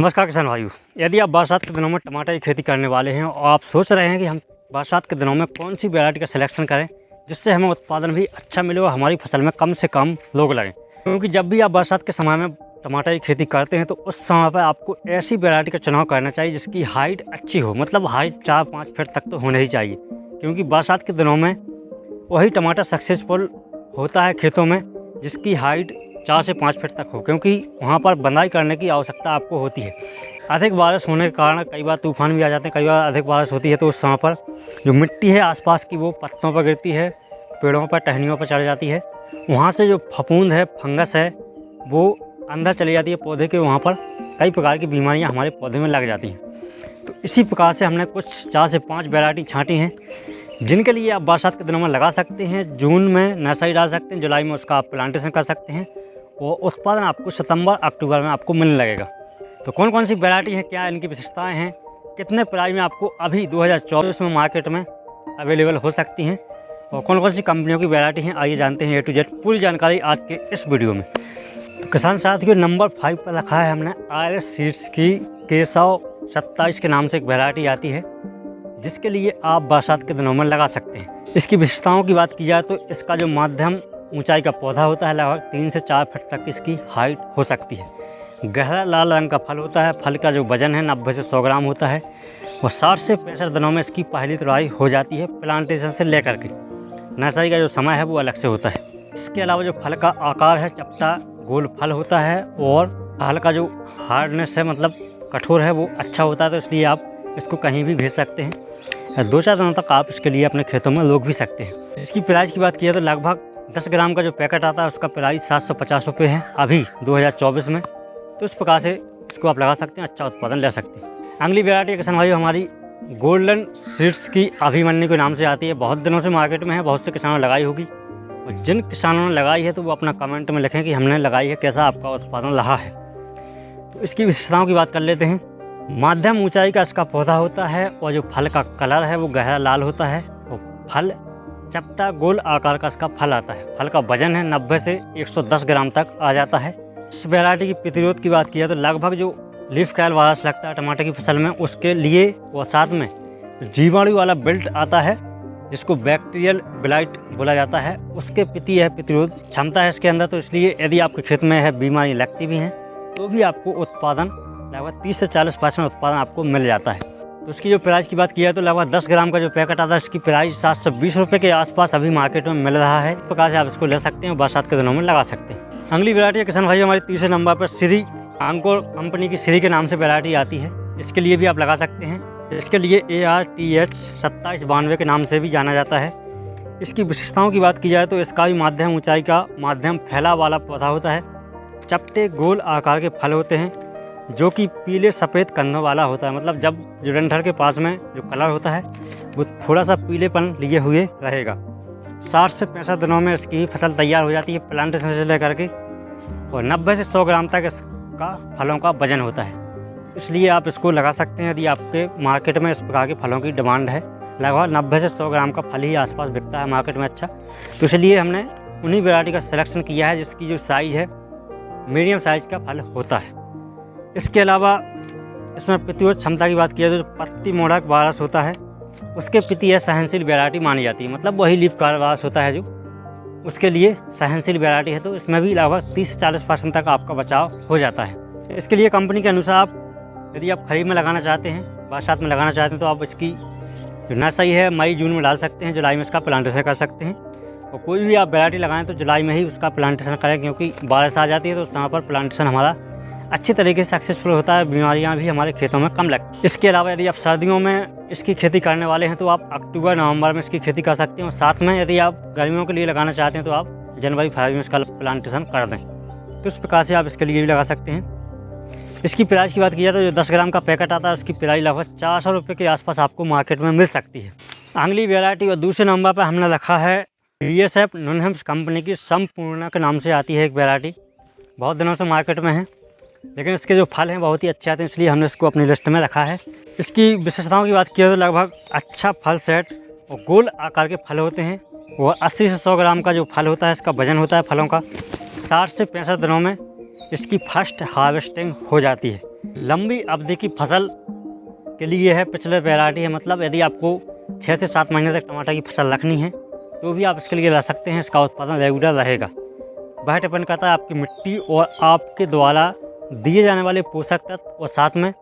नमस्कार किसान भाइयों, यदि आप बरसात के दिनों में टमाटर की खेती करने वाले हैं और आप सोच रहे हैं कि हम बरसात के दिनों में कौन सी वैरायटी का सिलेक्शन करें जिससे हमें उत्पादन भी अच्छा मिले और हमारी फसल में कम से कम लोग लगें, क्योंकि जब भी आप बरसात के समय में टमाटर की खेती करते हैं तो उस समय पर आपको ऐसी वैरायटी का चुनाव करना चाहिए जिसकी हाइट अच्छी हो, मतलब हाइट 4-5 फीट तक तो होना ही चाहिए, क्योंकि बरसात के दिनों में वही टमाटर सक्सेसफुल होता है खेतों में जिसकी हाइट 4 से 5 फीट तक हो, क्योंकि वहाँ पर बंधाई करने की आवश्यकता आपको होती है। अधिक बारिश होने के कारण कई बार तूफान भी आ जाते हैं, कई बार अधिक बारिश होती है तो उस समय पर जो मिट्टी है आसपास की वो पत्तों पर गिरती है, पेड़ों पर, टहनियों पर चढ़ जाती है। वहाँ से जो फफूंद है, फंगस है, वो अंदर चली जाती है पौधे के, वहाँ पर कई प्रकार की बीमारियाँ हमारे पौधे में लग जाती हैं। तो इसी प्रकार से हमने कुछ 4 से 5 वैरायटी छाँटी हैं जिनके लिए आप बरसात के दिनों में लगा सकते हैं। जून में नर्सरी डाल सकते हैं, जुलाई में उसका आप प्लांटेशन कर सकते हैं और उत्पादन आपको सितंबर अक्टूबर में आपको मिलने लगेगा। तो कौन कौन सी वैरायटी हैं, क्या इनकी विशेषताएं हैं, कितने प्राइस में आपको अभी 2024 में मार्केट में अवेलेबल हो सकती हैं और कौन कौन सी कंपनियों की वैरायटी हैं, आइए जानते हैं A to Z पूरी जानकारी आज के इस वीडियो में। तो किसान साथियों, नंबर 5 पर रखा है हमने RS सीड्स की केशव 27 के नाम से एक वैरायटी आती है जिसके लिए आप बरसात के दिनों में लगा सकते हैं। इसकी विशेषताओं की बात की जाए तो इसका जो माध्यम ऊंचाई का पौधा होता है, लगभग 3 से 4 फीट तक इसकी हाइट हो सकती है। गहरा लाल रंग का फल होता है, फल का जो वजन है 90 से 100 ग्राम होता है और 60 से 65 दिनों में इसकी पहली तुड़ाई हो जाती है प्लांटेशन से लेकर के। नर्सरी का जो समय है वो अलग से होता है। इसके अलावा जो फल का आकार है, चपटा गोल फल होता है और फल का जो हार्डनेस है, मतलब कठोर है, वो अच्छा होता है, तो इसलिए आप इसको कहीं भी भेज सकते हैं। 2-4 दिनों तक आप इसके लिए अपने खेतों में रोक भी सकते हैं। इसकी प्राइस की बात की जाए तो लगभग 10 ग्राम का जो पैकेट आता है उसका प्राइस 750 रुपये है अभी 2024 में। तो इस प्रकार से इसको आप लगा सकते हैं, अच्छा उत्पादन ले सकते हैं। अगली वैरायटी किसान भाई हमारी गोल्डन सीड्स की अभिमन्यु के नाम से आती है। बहुत दिनों से मार्केट में है, बहुत से किसानों ने लगाई होगी और जिन किसानों ने लगाई है तो वो अपना कमेंट में लिखें कि हमने लगाई है, कैसा आपका उत्पादन रहा है। तो इसकी विशेषताओं की बात कर लेते हैं। मध्यम ऊंचाई का इसका पौधा होता है और जो फल का कलर है वो गहरा लाल होता है और फल चपटा गोल आकार का इसका फल आता है। फल का वजन है 90 से 110 ग्राम तक आ जाता है। इस वैरायटी की प्रतिरोध की बात की जाए तो लगभग जो लीफ कर्ल वायरस लगता है टमाटर की फसल में, उसके लिए और साथ में जीवाणु वाला बिल्ट आता है जिसको बैक्टीरियल ब्लाइट बोला जाता है, उसके प्रति यह प्रतिरोध क्षमता है इसके अंदर। तो इसलिए यदि आपके खेत में है बीमारी लगती भी हैं तो भी आपको उत्पादन लगभग 30 से 40% उत्पादन आपको मिल जाता है। तो उसकी जो प्राइस की बात की जाए तो लगभग 10 ग्राम का जो पैकेट आता है इसकी प्राइस 720 रुपये के आसपास अभी मार्केट में मिल रहा है। इस प्रकार से आप इसको ले सकते हैं और बरसात के दिनों में लगा सकते हैं। अगली वैरायटी किसान भाई हमारी तीसरे नंबर पर श्री अंकुर कंपनी की श्री के नाम से वैरायटी आती है। इसके लिए भी आप लगा सकते हैं। इसके लिए ARTH 2792 के नाम से भी जाना जाता है। इसकी विशेषताओं की बात की जाए तो इसका भी माध्यम ऊंचाई का माध्यम फैला वाला पौधा होता है। चपटे गोल आकार के फल होते हैं जो कि पीले सफ़ेद कंदों वाला होता है, मतलब जब जो डंठल के पास में जो कलर होता है वो थोड़ा सा पीलेपन लिए हुए रहेगा। 60 से 65 दिनों में इसकी फसल तैयार हो जाती है प्लांटेशन से लेकर के और 90 से 100 ग्राम तक इसका फलों का वजन होता है। इसलिए आप इसको लगा सकते हैं यदि आपके मार्केट में इस प्रकार के फलों की डिमांड है। लगभग 90 से 100 ग्राम का फल ही आसपास बिकता है मार्केट में अच्छा, तो इसलिए हमने उन्हीं वैरायटी का सिलेक्शन किया है जिसकी जो साइज़ है मीडियम साइज़ का फल होता है। इसके अलावा इसमें प्रतिरोध क्षमता की बात की जाए तो पत्ती मोड़क वायरस होता है उसके प्रति यह सहनशील वैरायटी मानी जाती है, मतलब वही लीफ कर्ल वायरस होता है जो उसके लिए सहनशील वैरायटी है। तो इसमें भी लगभग 30 से 40% तक आपका बचाव हो जाता है। इसके लिए कंपनी के अनुसार आप यदि आप खरीफ में लगाना चाहते हैं, बरसात में लगाना चाहते हैं, तो आप इसकी जो नर्सरी है मई जून में डाल सकते हैं, जुलाई में इसका प्लांटेशन कर सकते हैं। और कोई भी आप वैरायटी लगाएं तो जुलाई में ही उसका प्लांटेशन करें, क्योंकि बारिश आ जाती है तो उस समय पर प्लांटेशन हमारा अच्छी तरीके से सक्सेसफुल होता है, बीमारियां भी हमारे खेतों में कम लगती हैं। इसके अलावा यदि आप सर्दियों में इसकी खेती करने वाले हैं तो आप अक्टूबर नवंबर में इसकी खेती कर सकते हैं और साथ में यदि आप गर्मियों के लिए लगाना चाहते हैं तो आप जनवरी फरवरी में इसका प्लांटेशन कर दें। तो इस प्रकार से आप इसके लिए भी लगा सकते हैं। इसकी प्राइस की बात की जाए तो जो 10 ग्राम का पैकेट आता है उसकी प्राइस लगभग 400 रुपये के आसपास आपको मार्केट में मिल सकती है। अगली वैरायटी और दूसरे नंबर पर हमने रखा है BSF नुनहम्स कंपनी की संपूर्णा के नाम से आती है एक वैरायटी। बहुत दिनों से मार्केट में है लेकिन इसके जो फल हैं बहुत ही अच्छे आते हैं, इसलिए हमने इसको अपनी लिस्ट में रखा है। इसकी विशेषताओं की बात की तो लगभग अच्छा फल सेट और गोल आकार के फल होते हैं। वो 80 से 100 ग्राम का जो फल होता है इसका वजन होता है फलों का। 60 से 65 दिनों में इसकी फर्स्ट हार्वेस्टिंग हो जाती है। लंबी अवधि की फसल के लिए है पिछले वैरायटी है, मतलब यदि आपको 6 से 7 महीने तक टमाटर की फसल रखनी है तो भी आप इसके लिए ला सकते हैं। इसका उत्पादन रेगुलर रहेगा। वह डिपेंड करता है आपकी मिट्टी और आपके द्वारा दिए जाने वाले पोषक तत्व और साथ में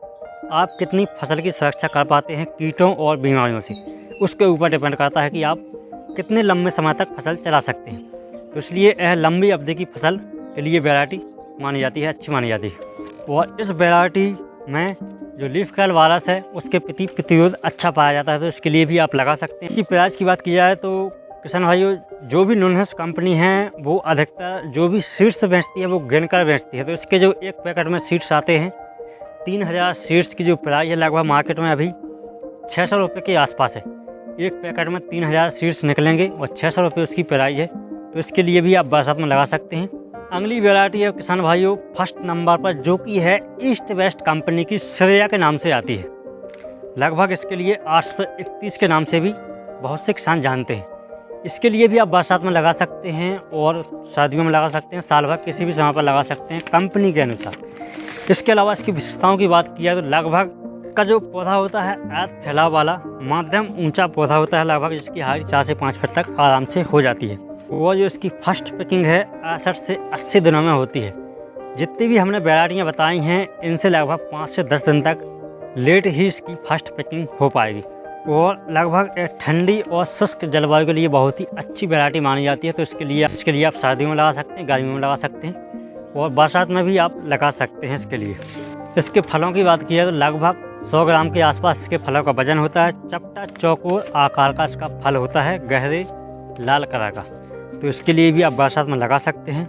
आप कितनी फसल की सुरक्षा कर पाते हैं कीटों और बीमारियों से, उसके ऊपर डिपेंड करता है कि आप कितने लंबे समय तक फसल चला सकते हैं। तो इसलिए यह लंबी अवधि की फसल के लिए वैरायटी मानी जाती है, अच्छी मानी जाती है। और इस वैरायटी में जो लीफ कर्ल वायरस है उसके प्रति प्रतिरोध अच्छा पाया जाता है, तो इसके लिए भी आप लगा सकते हैं। इसकी प्राइस की बात की जाए तो किसान भाइयों, जो भी नॉनहेस कंपनी है वो अधिकतर जो भी सीड्स बेचती है वो गिनकर बेचती है। तो इसके जो एक पैकेट में सीड्स आते हैं 3000 सीड्स की जो प्राइस है लगभग मार्केट में अभी 600 रुपये के आसपास है। एक पैकेट में 3000 सीड्स निकलेंगे और 600 रुपये उसकी प्राइस है। तो इसके लिए भी आप बरसात में लगा सकते हैं। अगली वैरायटी है किसान भाइयों फर्स्ट नंबर पर, जो कि है ईस्ट वेस्ट कंपनी की श्रेया के नाम से आती है। लगभग इसके लिए 831 के नाम से भी बहुत से किसान जानते हैं। इसके लिए भी आप बरसात में लगा सकते हैं और सर्दियों में लगा सकते हैं, साल भर किसी भी समय पर लगा सकते हैं कंपनी के अनुसार। इसके अलावा इसकी विशेषताओं की बात की जाए तो लगभग का जो पौधा होता है अर्ध फैलाव वाला मध्यम ऊंचा पौधा होता है, लगभग जिसकी हाइट 4 से 5 फीट तक आराम से हो जाती है। वो जो इसकी फर्स्ट पिकिंग है 68 से 80 दिनों में होती है। जितनी भी हमने वैरायटियाँ बताई हैं इनसे लगभग 5 से 10 दिन तक लेट ही इसकी फर्स्ट पिकिंग हो पाएगी। और लगभग एक ठंडी और शुष्क जलवायु के लिए बहुत ही अच्छी वैरायटी मानी जाती है। तो इसके लिए आप सर्दियों में लगा सकते हैं, गर्मियों में लगा सकते हैं और बरसात में भी आप लगा सकते हैं। इसके लिए इसके फलों की बात की जाए तो लगभग 100 ग्राम के आसपास इसके फलों का वजन होता है। चपटा चौकोर आकार का इसका फल होता है, गहरे लाल कलर का। तो इसके लिए भी आप बरसात में लगा सकते हैं।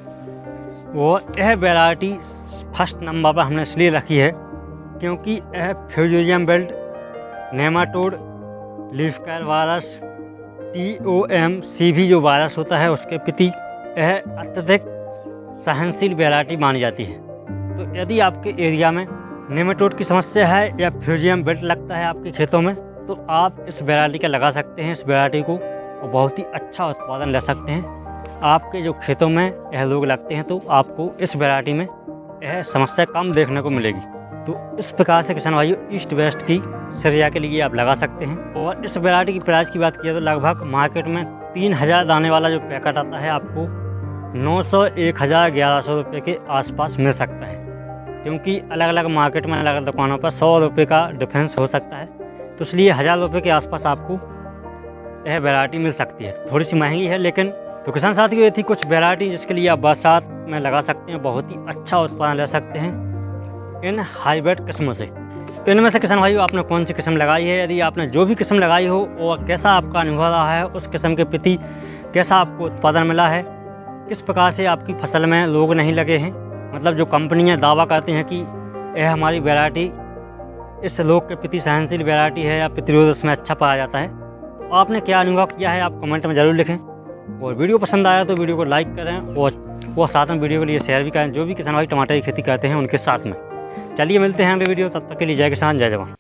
और यह वैरायटी फर्स्ट नंबर पर हमने इसलिए रखी है क्योंकि यह फ्यूजियम wilt, nematode, leaf curl virus, TOMCV जो वायरस होता है उसके प्रति यह अत्यधिक सहनशील वैरायटी मानी जाती है। तो यदि आपके एरिया में नेमाटोड की समस्या है या फ्यूजियम बेल्ट लगता है आपके खेतों में तो आप इस वैरायटी का लगा सकते हैं। इस वैरायटी को और बहुत ही अच्छा उत्पादन ले सकते हैं। आपके जो खेतों में यह लोग लगते हैं तो आपको इस वैरायटी में यह समस्या कम देखने को मिलेगी। तो इस प्रकार से किसान भाइयों ईस्ट वेस्ट की श्रेया के लिए आप लगा सकते हैं। और इस वैरायटी की प्राइस की बात किया तो लगभग मार्केट में 3000 दाने वाला जो पैकेट आता है आपको 900, 1000, 1100 रुपये के आसपास मिल सकता है। क्योंकि अलग अलग मार्केट में अलग अलग दुकानों पर 100 रुपये का डिफरेंस हो सकता है। तो इसलिए 1000 रुपये के आसपास आपको यह वैरायटी मिल सकती है। थोड़ी सी महंगी है लेकिन। तो किसान साथियों ये थी कुछ वैरायटी जिसके लिए आप बरसात में लगा सकते हैं, बहुत ही अच्छा उत्पादन ले सकते हैं इन हाइब्रिड किस्मों से। तो इनमें से किसान भाइयों आपने कौन सी किस्म लगाई है, यदि आपने जो भी किस्म लगाई हो और कैसा आपका अनुभव रहा है, उस किस्म के प्रति कैसा आपको उत्पादन मिला है, किस प्रकार से आपकी फसल में रोग नहीं लगे हैं, मतलब जो कंपनियां दावा करती हैं कि यह हमारी वैरायटी इस रोग के प्रति सहनशील वैरायटी है या प्रतिरोध उसमें अच्छा पाया जाता है, आपने क्या अनुभव किया है आप कमेंट में ज़रूर लिखें। और वीडियो पसंद आया तो वीडियो को लाइक करें और साथ में वीडियो के लिए शेयर भी करें जो भी किसान भाई टमाटर की खेती करते हैं उनके साथ में। चलिए मिलते हैं अगले वीडियो, तब तक के लिए जय किसान जय जवान।